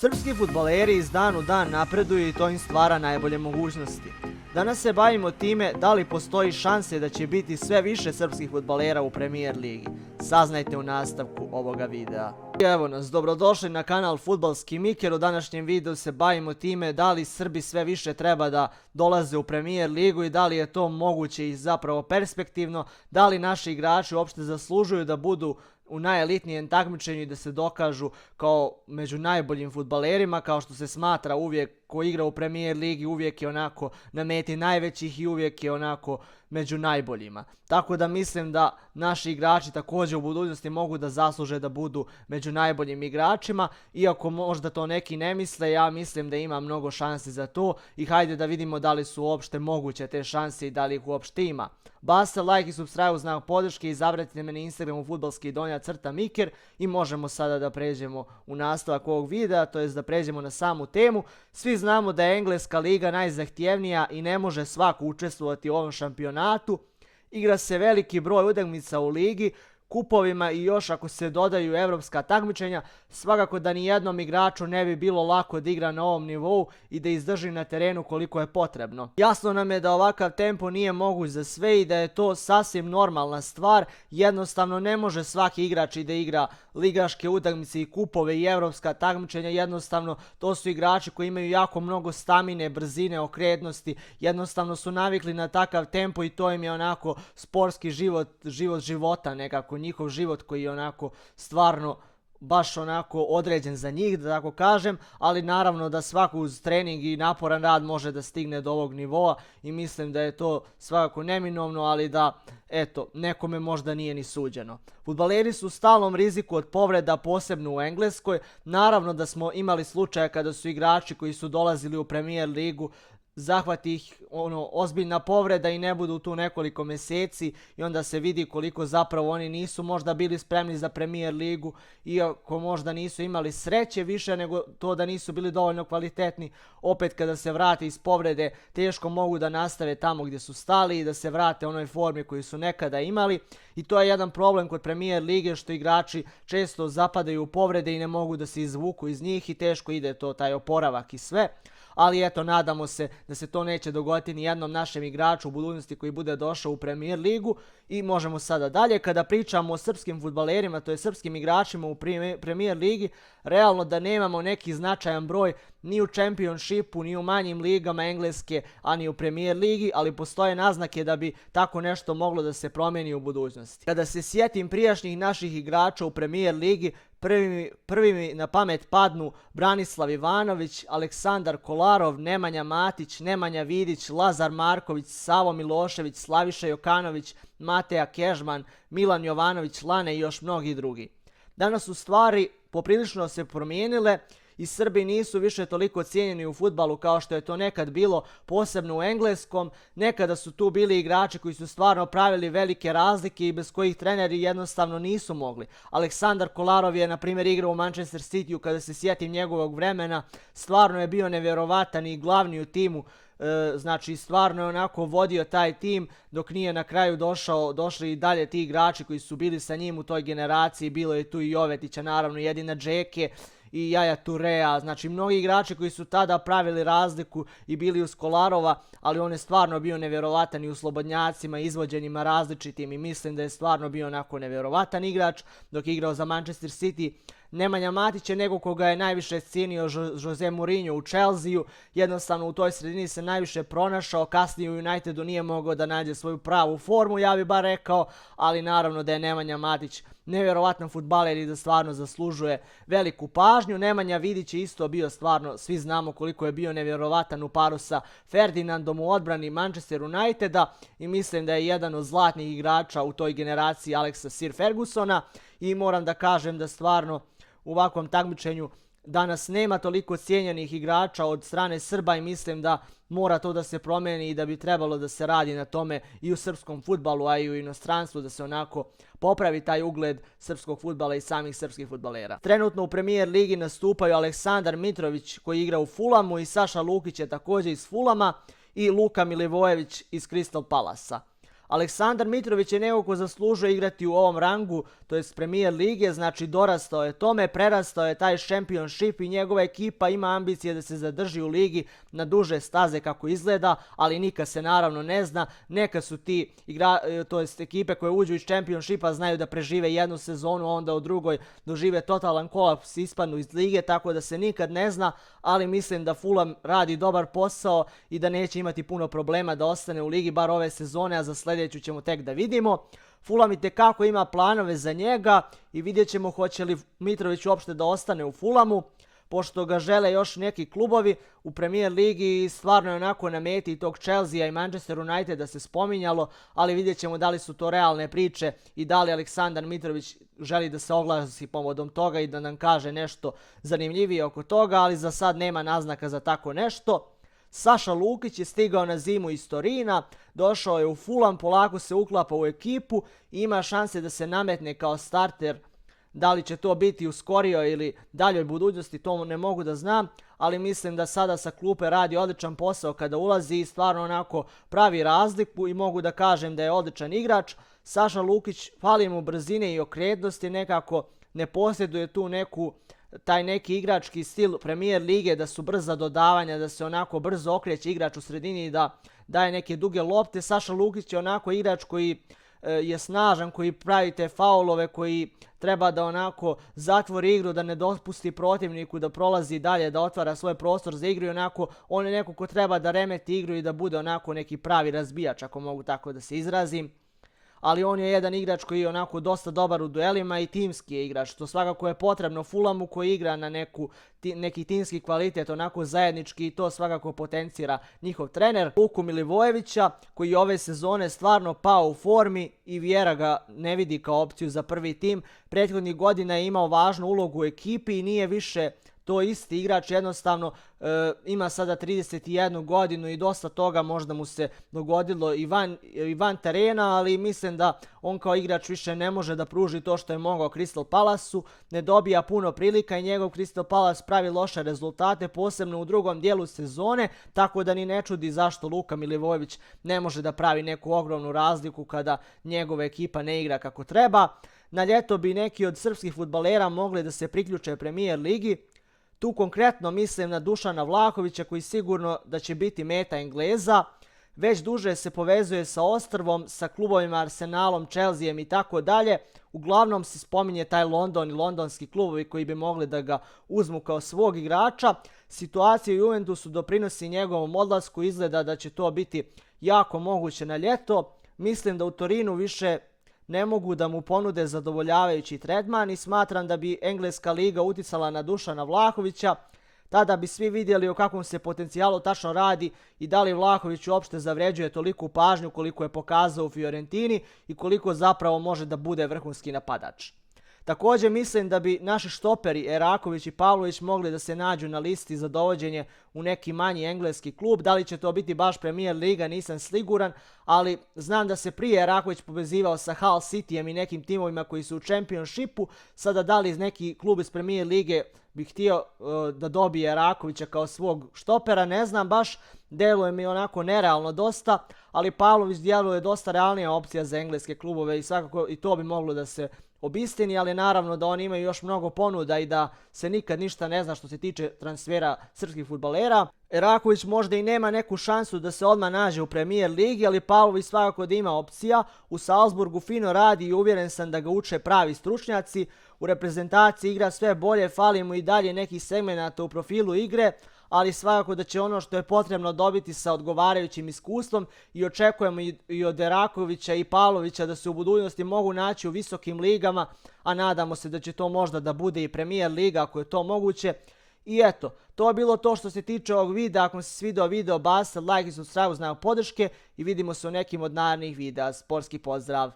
Srpski fudbaleri iz dan u dan napreduju i to im stvara najbolje mogućnosti. Danas se bavimo time da li postoji šanse da će biti sve više srpskih fudbalera u Premier ligi. Saznajte u nastavku ovoga videa. Evo nas, dobrodošli na kanal Fudbalski Miker. U današnjem videu se bavimo time da li Srbi sve više treba da dolaze u Premier ligu i da li je to moguće i zapravo perspektivno, da li naši igrači uopšte zaslužuju da budu u najelitnijem takmičenju i da se dokažu kao među najboljim fudbalerima, kao što se smatra uvijek ko igra u Premier ligi, uvijek je onako na meti najvećih i uvijek je onako među najboljima. Tako da mislim da naši igrači također u budućnosti mogu da zasluže da budu među najboljim igračima, iako možda to neki ne misle, ja mislim da ima mnogo šansi za to i hajde da vidimo da li su uopšte moguće te šanse i da li ih uopšte ima. Basta like i subscribe u znak podrške i izabratite me na Instagramu fudbalski_miker i možemo sada da pređemo u nastavak ovog videa, to jest da pređemo na samu temu. Svi znamo da je Engleska liga najzahtjevnija i ne može svako učestvovati u ovom šampionatu. Igra se veliki broj utakmica u ligi, kupovima i još ako se dodaju evropska takmičenja, svakako da ni jednom igraču ne bi bilo lako da igra na ovom nivou i da izdrži na terenu koliko je potrebno. Jasno nam je da ovakav tempo nije moguć za sve i da je to sasvim normalna stvar. Jednostavno ne može svaki igrač i da igra ligaške utakmice i kupove i evropska takmičenja. Jednostavno to su igrači koji imaju jako mnogo stamine, brzine, okretnosti. Jednostavno su navikli na takav tempo i to im je onako sportski život života nekako. Njihov život koji je onako stvarno baš onako određen za njih, da tako kažem, ali naravno da svako uz trening i naporan rad može da stigne do ovog nivoa i mislim da je to svakako neminovno, ali da, eto, nekome možda nije ni suđeno. Fudbaleri su u stalnom riziku od povreda, posebno u Engleskoj. Naravno da smo imali slučaje kada su igrači koji su dolazili u Premier ligu zahvati ih ozbiljna povreda i ne budu tu nekoliko mjeseci i onda se vidi koliko zapravo oni nisu možda bili spremni za Premier ligu, iako možda nisu imali sreće više nego to da nisu bili dovoljno kvalitetni. Opet kada se vrate iz povrede teško mogu da nastave tamo gdje su stali i da se vrate onoj formi koju su nekada imali i to je jedan problem kod Premier lige, što igrači često zapadaju u povrede i ne mogu da se izvuku iz njih i teško ide to, taj oporavak i sve. Ali eto, nadamo se da se to neće dogoditi ni jednom našem igraču u budućnosti koji bude došao u Premier ligu. I možemo sada dalje. Kada pričamo o srpskim fudbalerima, to je srpskim igračima u Premier ligi, realno da nemamo neki značajan broj ni u Championshipu, ni u manjim ligama Engleske, a ni u Premier ligi, ali postoje naznake da bi tako nešto moglo da se promijeni u budućnosti. Kada se sjetim prijašnjih naših igrača u Premier ligi, prvi mi na pamet padnu Branislav Ivanović, Aleksandar Kolarov, Nemanja Matić, Nemanja Vidić, Lazar Marković, Savo Milošević, Slaviša Jokanović, Mateja Kežman, Milan Jovanović, Lane i još mnogi drugi. Danas su stvari poprilično se promijenile i Srbi nisu više toliko cijenjeni u fudbalu kao što je to nekad bilo, posebno u engleskom. Nekada su tu bili igrači koji su stvarno pravili velike razlike i bez kojih treneri jednostavno nisu mogli. Aleksandar Kolarov je na primjer igrao u Manchester Cityu, kada se sjetim njegovog vremena, stvarno je bio nevjerovatan i glavni u timu. Znači stvarno je onako vodio taj tim dok nije na kraju došli i dalje ti igrači koji su bili sa njim u toj generaciji. Bilo je tu i Jovetića, naravno Jedina Džeke i Jaja Turea, znači mnogi igrači koji su tada pravili razliku i bili uz Kolarova, ali on je stvarno bio nevjerovatan i u slobodnjacima, izvođenjima različitim i mislim da je stvarno bio onako nevjerovatan igrač dok je igrao za Manchester City. Nemanja Matić je nego koga je najviše cijenio Jose Mourinho u Chelsea-u, jednostavno u toj sredini se najviše pronašao, kasnije u Unitedu nije mogao da nađe svoju pravu formu, ja bih bar rekao, ali naravno da je Nemanja Matić nevjerovatan fudbaler i da stvarno zaslužuje veliku pažnju. Nemanja Vidić je isto bio stvarno, svi znamo koliko je bio nevjerovatan u paru sa Ferdinandom u odbrani Manchester Uniteda i mislim da je jedan od zlatnih igrača u toj generaciji Alexa Sir Fergusona i moram da kažem da stvarno u ovakvom takmičenju danas nema toliko cijenjenih igrača od strane Srba i mislim da mora to da se promijeni i da bi trebalo da se radi na tome i u srpskom fudbalu, a i u inostranstvu, da se onako popravi taj ugled srpskog fudbala i samih srpskih fudbalera. Trenutno u Premier ligi nastupaju Aleksandar Mitrović koji igra u Fulamu i Saša Lukić je također iz Fulama i Luka Milivojević iz Crystal Palasa. Aleksandar Mitrović je neko ko zaslužuje igrati u ovom rangu, to jest Premier lige, znači dorastao je tome, prerastao je taj Championship i njegova ekipa ima ambicije da se zadrži u ligi na duže staze kako izgleda, ali nikad se naravno ne zna. Neka su ti to jest ekipe koje uđu iz Championshipa znaju da prežive jednu sezonu, a onda u drugoj dožive totalan kolaps i ispadnu iz lige, tako da se nikad ne zna, ali mislim da Fulham radi dobar posao i da neće imati puno problema da ostane u ligi bar ove sezone, a za sljedeću ćemo tek da vidimo. Fulham itekako ima planove za njega i vidjet ćemo hoće li Mitrović uopšte da ostane u Fulhamu, pošto ga žele još neki klubovi u Premier ligi i stvarno je onako na meti tog Chelsea i Manchester United da se spominjalo, ali vidjet ćemo da li su to realne priče i da li Aleksandar Mitrović želi da se oglasi povodom toga i da nam kaže nešto zanimljivije oko toga, ali za sad nema naznaka za tako nešto. Saša Lukić je stigao na zimu iz Torina, došao je u Fulham, polako se uklapa u ekipu i ima šanse da se nametne kao starter. Da li će to biti u skorijoj ili daljoj budućnosti, to ne mogu da znam, ali mislim da sada sa klupe radi odličan posao kada ulazi i stvarno onako pravi razliku i mogu da kažem da je odličan igrač. Saša Lukić, fali mu brzine i okretnosti, nekako ne posjeduje tu taj neki igrački stil Premier lige, da su brza dodavanja, da se onako brzo okreće igrač u sredini i da daje neke duge lopte. Saša Lukić je onako igrač koji je snažan, koji pravi te faulove, koji treba da onako zatvori igru, da ne dopusti protivniku da prolazi dalje, da otvara svoj prostor za igru i onako on je neko ko treba da remeti igru i da bude onako neki pravi razbijač, ako mogu tako da se izrazim. Ali on je jedan igrač koji je onako dosta dobar u duelima i timski je igrač, što svakako je potrebno Fulhamu koji igra na neki timski kvalitet, onako zajednički, i to svakako potencira njihov trener. Luku Milivojevića koji je ove sezone stvarno pao u formi i Vjera ga ne vidi kao opciju za prvi tim. Prethodnih godina je imao važnu ulogu u ekipi i nije više to isti igrač, jednostavno ima sada 31 godinu i dosta toga možda mu se dogodilo i van terena, ali mislim da on kao igrač više ne može da pruži to što je mogao Crystal Palace-u, ne dobija puno prilika i njegov Crystal Palace pravi loše rezultate, posebno u drugom dijelu sezone, tako da ni ne čudi zašto Luka Milivojević ne može da pravi neku ogromnu razliku kada njegova ekipa ne igra kako treba. Na ljeto bi neki od srpskih fudbalera mogli da se priključe Premier ligi. Tu konkretno mislim na Dušana Vlahovića koji sigurno da će biti meta Engleza. Već duže se povezuje sa ostrvom, sa klubovima Arsenalom, Chelseaem i tako dalje. Uglavnom se spominje taj London i londonski klubovi koji bi mogli da ga uzmu kao svog igrača. Situacija u Juventusu doprinosi njegovom odlasku, izgleda da će to biti jako moguće na ljeto. Mislim da u Torinu više ne mogu da mu ponude zadovoljavajući tretman i smatram da bi engleska liga uticala na Dušana Vlahovića. Tada bi svi vidjeli o kakvom se potencijalu tačno radi i da li Vlahović uopšte zavređuje toliku pažnju koliko je pokazao u Fiorentini i koliko zapravo može da bude vrhunski napadač. Također mislim da bi naši štoperi Eraković i Pavlović mogli da se nađu na listi za dovođenje u neki manji engleski klub. Da li će to biti baš Premier liga, nisam siguran, ali znam da se prije Eraković povezivao sa Hull Cityjem i nekim timovima koji su u Championshipu. Sada da li neki klub iz Premier lige bi htio da dobije Erakovića kao svog štopera, ne znam baš, deluje mi onako nerealno dosta, ali Pavlović djeluje dosta realnija opcija za engleske klubove i svakako i to bi moglo da se obistini, ali naravno da oni imaju još mnogo ponuda i da se nikad ništa ne zna što se tiče transfera srpskih fudbalera. Eraković možda i nema neku šansu da se odmah nađe u Premier ligi, ali Pavlović svakako da ima opcija. U Salzburgu fino radi i uvjeren sam da ga uče pravi stručnjaci. U reprezentaciji igra sve bolje, fali mu i dalje nekih segmenata u profilu igre, ali svakako da će ono što je potrebno dobiti sa odgovarajućim iskustvom i očekujemo i od Erakovića i Pavlovića da se u budućnosti mogu naći u visokim ligama, a nadamo se da će to možda da bude i Premier liga ako je to moguće. I eto, to je bilo to što se tiče ovog videa. Ako vam se svidao video, bacite like i subscribe uz znak podrške i vidimo se u nekim od narednih videa. Sportski pozdrav!